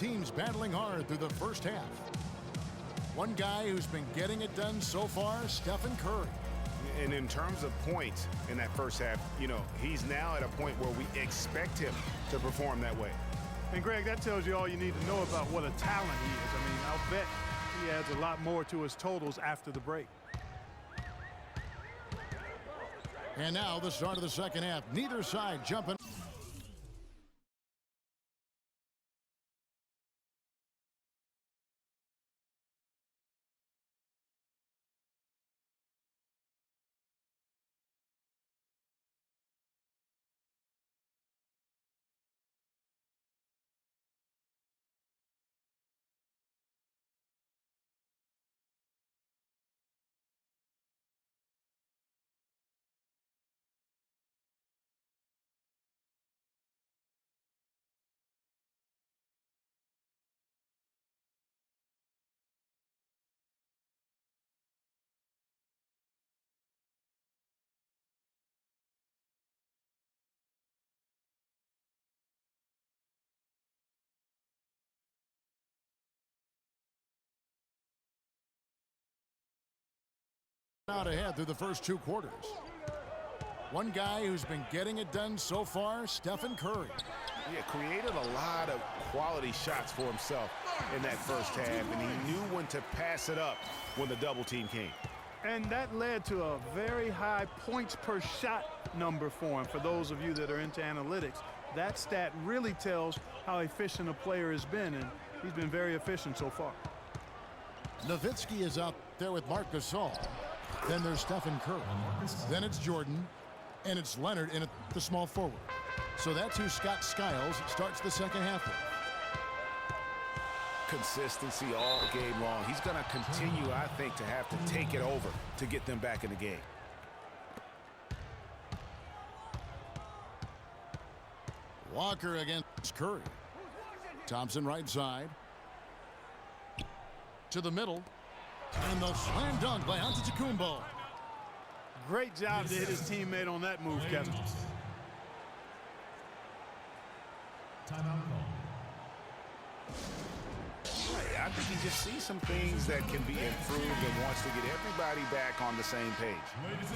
teams battling hard through the first half. One guy who's been getting it done so far, Stephen Curry. And in terms of points in that first half, you know, he's now at a point where we expect him to perform that way. And Greg, that tells you all you need to know about what a talent he is. I mean, I'll bet he adds a lot more to his totals after the break. And now the start of the second half. Neither side jumping. Out ahead through the first two quarters. One guy who's been getting it done so far, Stephen Curry. Yeah, created a lot of quality shots for himself in that first half, and he knew when to pass it up when the double team came. And that led to a very high points per shot number for him. For those of you that are into analytics, that stat really tells how efficient a player has been, and he's been very efficient so far. Nowitzki is out there with Marc Gasol. Then there's Stephen Curry. Then it's Jordan. And it's Leonard in at the small forward. So that's who Scott Skiles starts the second half with. Consistency all game long. He's going to continue, I think, to have to take it over to get them back in the game. Walker against Curry. Thompson right side. To the middle. And the slam dunk by Antetokounmpo. Great job to hit his teammate on that move, Kevin. I think he just sees some things that can be improved and wants to get everybody back on the same page.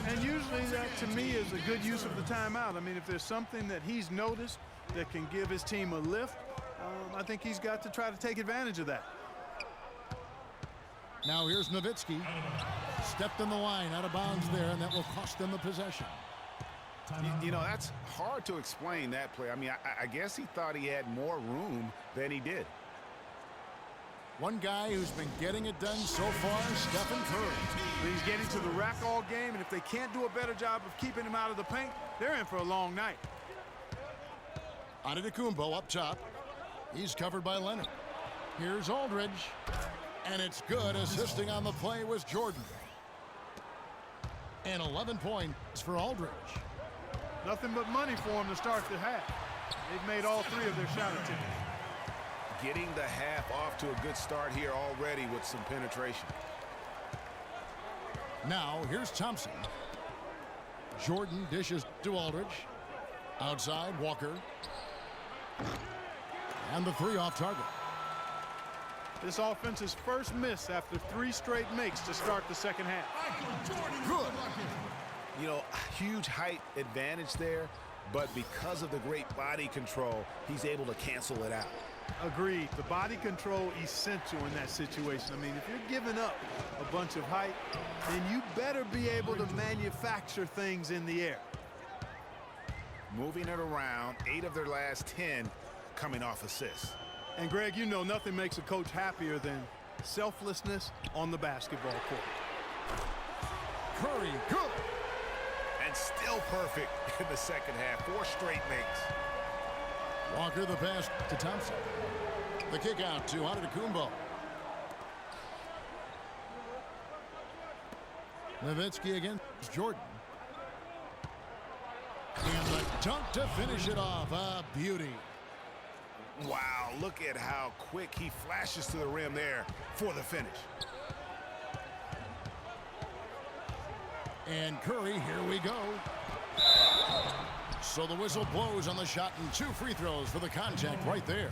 And usually that, to me, is a good use of the timeout. I mean, if there's something that he's noticed that can give his team a lift, I think he's got to try to take advantage of that. Now here's Nowitzki. Stepped in the line, out of bounds there, and that will cost them the possession. You know, that's hard to explain, that play. I mean, I guess he thought he had more room than he did. One guy who's been getting it done so far, Stephen Curry. He's getting to the rack all game, and if they can't do a better job of keeping him out of the paint, they're in for a long night. Antetokounmpo up top. He's covered by Leonard. Here's Aldridge. And it's good. Assisting on the play was Jordan. And 11 points for Aldridge. Nothing but money for him to start the half. They've made all three of their shot attempts. Getting the half off to a good start here already with some penetration. Now here's Thompson. Jordan dishes to Aldridge. Outside, Walker. And the three off target. This offense's first miss after 3 straight makes to start the second half. Good. You know, huge height advantage there, but because of the great body control, he's able to cancel it out. Agreed. The body control essential in that situation. I mean, if you're giving up a bunch of height, then you better be able to manufacture things in the air. Moving it around, 8 of their last 10 coming off assists. And Greg, you know nothing makes a coach happier than selflessness on the basketball court. Curry, good. And still perfect in the second half. 4 straight makes. Walker the pass to Thompson. The kick out to Antetokounmpo. Nowitzki against Jordan. And the dunk to finish it off. A beauty. Wow, look at how quick he flashes to the rim there for the finish. And Curry, here we go. So the whistle blows on the shot and 2 free throws for the contact right there.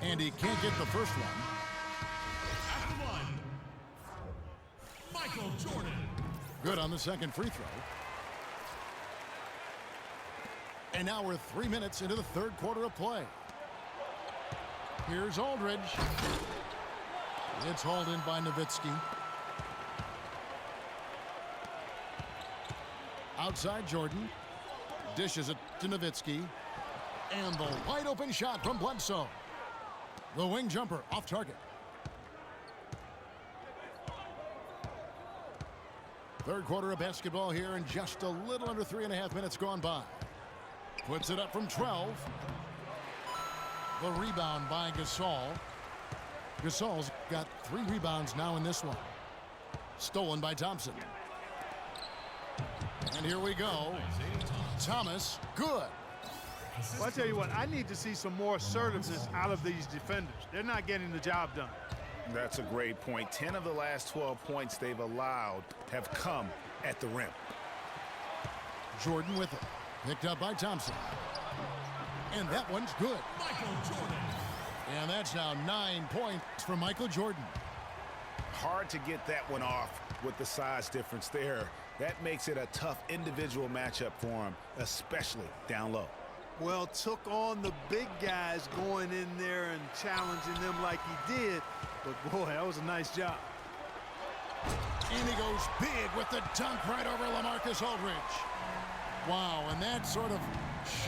And he can't get the first one. At the line, Michael Jordan. Good on the second free throw. And now we're 3 minutes into the third quarter of play. Here's Aldridge. It's hauled in by Nowitzki. Outside Jordan. Dishes it to Nowitzki. And the wide open shot from Bledsoe. The wing jumper off target. Third quarter of basketball here, and just a little under 3.5 minutes gone by. Puts it up from 12. The rebound by Gasol. Gasol's got 3 rebounds now in this one. Stolen by Thompson. And here we go. Thomas, good. Well, I tell you what, I need to see some more assertiveness out of these defenders. They're not getting the job done. That's a great point. 10 of the last 12 points they've allowed have come at the rim. Jordan with it. Picked up by Thompson. And that one's good. Michael Jordan. And that's now 9 points for Michael Jordan. Hard to get that one off with the size difference there. That makes it a tough individual matchup for him, especially down low. Well, took on the big guys going in there and challenging them like he did. But, boy, that was a nice job. And he goes big with the dunk right over LaMarcus Aldridge. Wow, and that sort of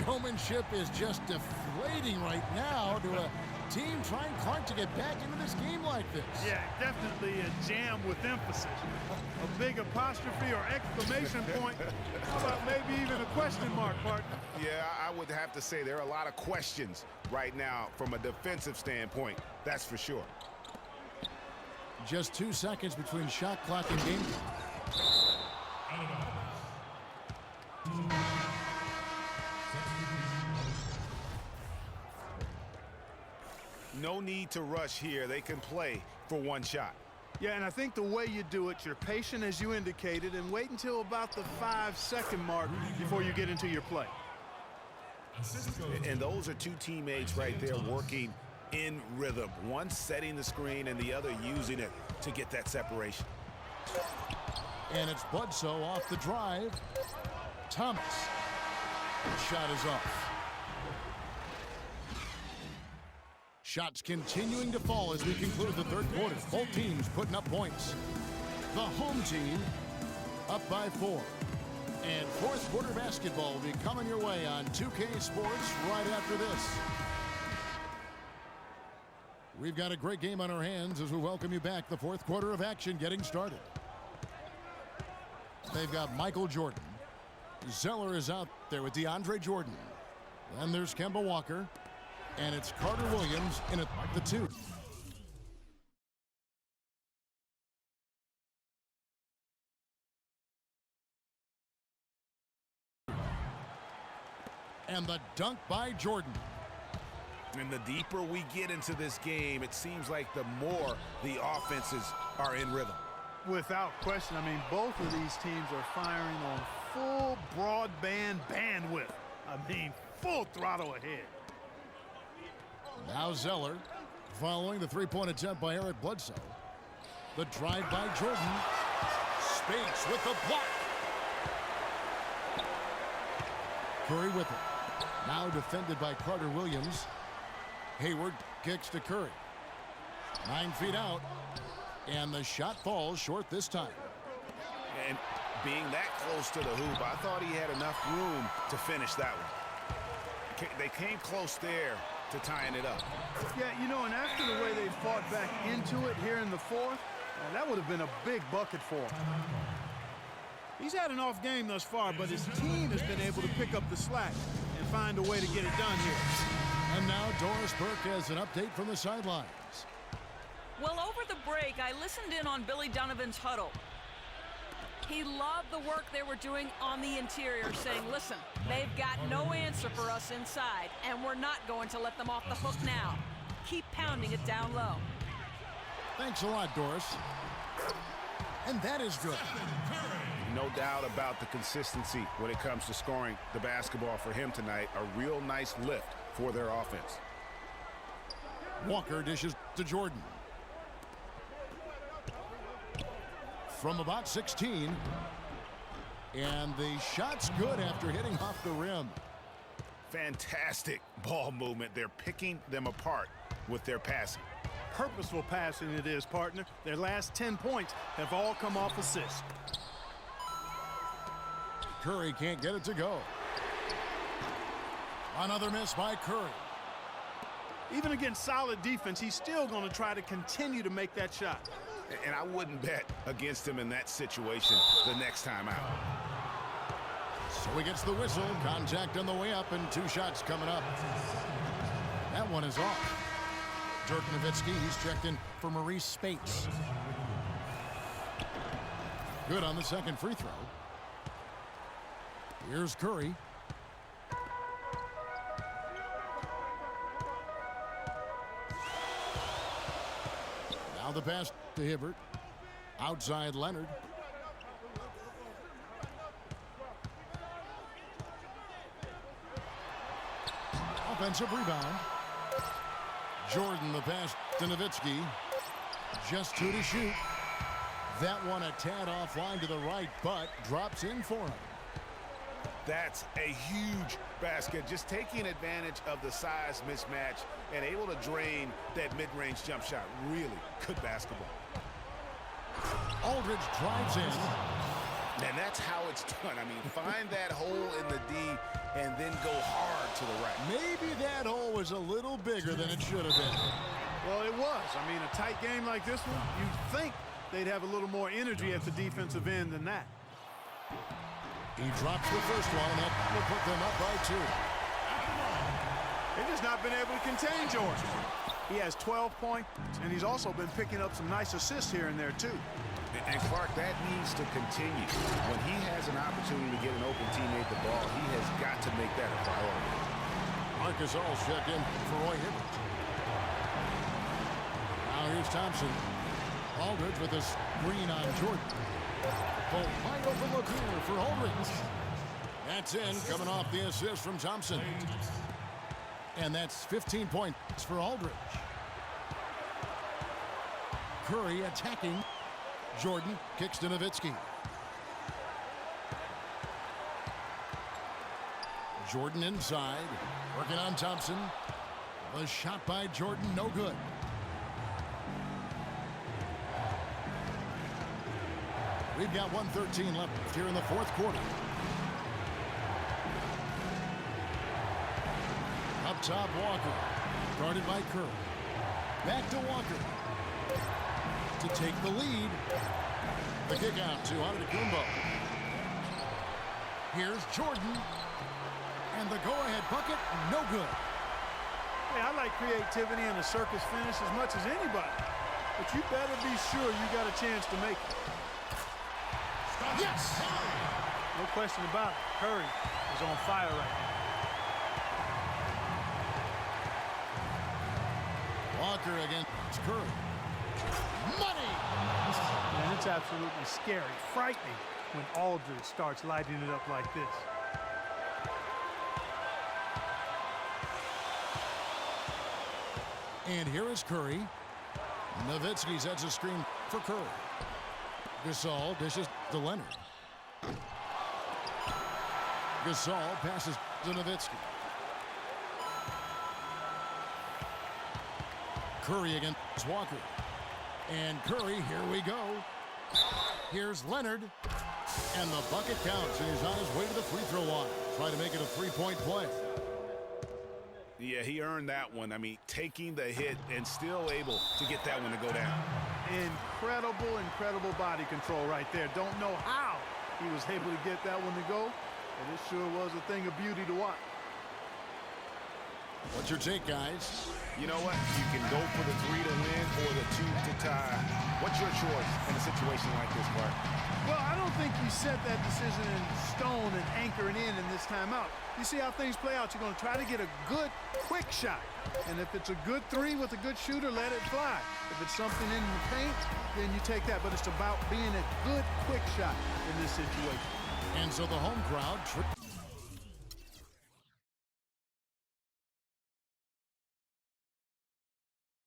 showmanship is just deflating right now to a team trying hard to get back into this game like this. Yeah, definitely a jam with emphasis. A big apostrophe or exclamation point. How about maybe even a question mark, partner? Yeah, I would have to say there are a lot of questions right now from a defensive standpoint. That's for sure. Just 2 seconds between shot clock and game clock. No need to rush here. They can play for one shot. Yeah, and I think the way you do it, you're patient as you indicated, and wait until about the 5-second mark before you get into your play. And those are 2 teammates right there working in rhythm. One setting the screen and the other using it to get that separation. And it's Bledsoe off the drive. Thomas. Shot is off. Shots continuing to fall as we conclude the third quarter. Both teams putting up points. The home team up by 4. And fourth quarter basketball will be coming your way on 2K Sports right after this. We've got a great game on our hands as we welcome you back. The fourth quarter of action getting started. They've got Michael Jordan. Zeller is out there with DeAndre Jordan. Then there's Kemba Walker. And it's Carter Williams in at the 2. And the dunk by Jordan. And the deeper we get into this game, it seems like the more the offenses are in rhythm. Without question, I mean, both of these teams are firing on full broadband bandwidth. I mean, full throttle ahead. Now Zeller following the 3-point attempt by Eric Bledsoe. The drive by Jordan. Spates with the block. Curry with it. Now defended by Carter Williams. Hayward kicks to Curry. 9 feet out. And the shot falls short this time. And being that close to the hoop, I thought he had enough room to finish that one. They came close there to tying it up. Yeah, you know, and after the way they fought back into it here in the fourth, that would have been a big bucket for him. He's had an off game thus far, but his team has been able to pick up the slack and find a way to get it done here. And now Doris Burke has an update from the sidelines. Well, over the break, I listened in on Billy Donovan's huddle. He loved the work they were doing on the interior, saying, listen, they've got no answer for us inside, and we're not going to let them off the hook now. Keep pounding it down low. Thanks a lot, Doris. And that is good. No doubt about the consistency when it comes to scoring the basketball for him tonight. A real nice lift for their offense. Walker dishes to Jordan. From about 16. And the shot's good after hitting off the rim. Fantastic ball movement. They're picking them apart with their passing. Purposeful passing it is, partner. Their last 10 points have all come off assists. Curry can't get it to go. Another miss by Curry. Even against solid defense, he's still going to try to continue to make that shot. And I wouldn't bet against him in that situation the next time out. So he gets the whistle. Contact on the way up and 2 shots coming up. That one is off. Dirk Nowitzki, he's checked in for Maurice Spates. Good on the second free throw. Here's Curry. Now the pass to Hibbert. Outside Leonard. Offensive rebound. Jordan the pass to Nowitzki. Just 2 to shoot. That one a tad offline to the right, but drops in for him. That's a huge basket. Just taking advantage of the size mismatch and able to drain that mid-range jump shot. Really good basketball. Aldridge drives in. And that's how it's done. I mean, find that hole in the D and then go hard to the right. Maybe that hole was a little bigger than it should have been. Well, it was. I mean, a tight game like this one, you'd think they'd have a little more energy at the defensive end than that. He drops the first one. That will put them up by 2. They've just not been able to contain Jordan. He has 12 points, and he's also been picking up some nice assists here and there, too. And Clark, that needs to continue. When he has an opportunity to get an open teammate the ball, he has got to make that a priority. Marcus All checked in for Roy Hibbert. Now here's Thompson. Aldridge with a screen on Jordan. Oh, wide open look here for Aldridge. That's in, coming off the assist from Thompson. And that's 15 points for Aldridge. Curry attacking. Jordan kicks to Nowitzki. Jordan inside, working on Thompson. The shot by Jordan, no good. We've got 1:13 left here in the fourth quarter. Up top, Walker, guarded by Curry. Back to Walker to take the lead. The kick out to Antetokounmpo. Here's Jordan. And the go-ahead bucket, no good. Hey, I like creativity and a circus finish as much as anybody. But you better be sure you got a chance to make it. Yes! No question about it. Curry is on fire right now. Walker against Curry. Money! And it's absolutely scary, frightening when Aldridge starts lighting it up like this. And here is Curry. Nowitzki sets a screen for Curry. Gasol dishes to Leonard. Gasol passes to Nowitzki. Curry against Walker. And Curry, here we go. Here's Leonard. And the bucket counts, and he's on his way to the free throw line. Try to make it a three-point play. Yeah, he earned that one. I mean, taking the hit and still able to get that one to go down. Incredible, incredible body control right there. Don't know how he was able to get that one to go, but it sure was a thing of beauty to watch. What's your take, guys? You know what? You can go for the 3 to win or the 2 to tie. What's your choice in a situation like this, Clark? Well, I don't think you set that decision in stone and anchor it in this timeout. You see how things play out. You're going to try to get a good, quick shot. And if it's a good 3 with a good shooter, let it fly. If it's something in the paint, then you take that. But it's about being a good, quick shot in this situation. And so the home crowd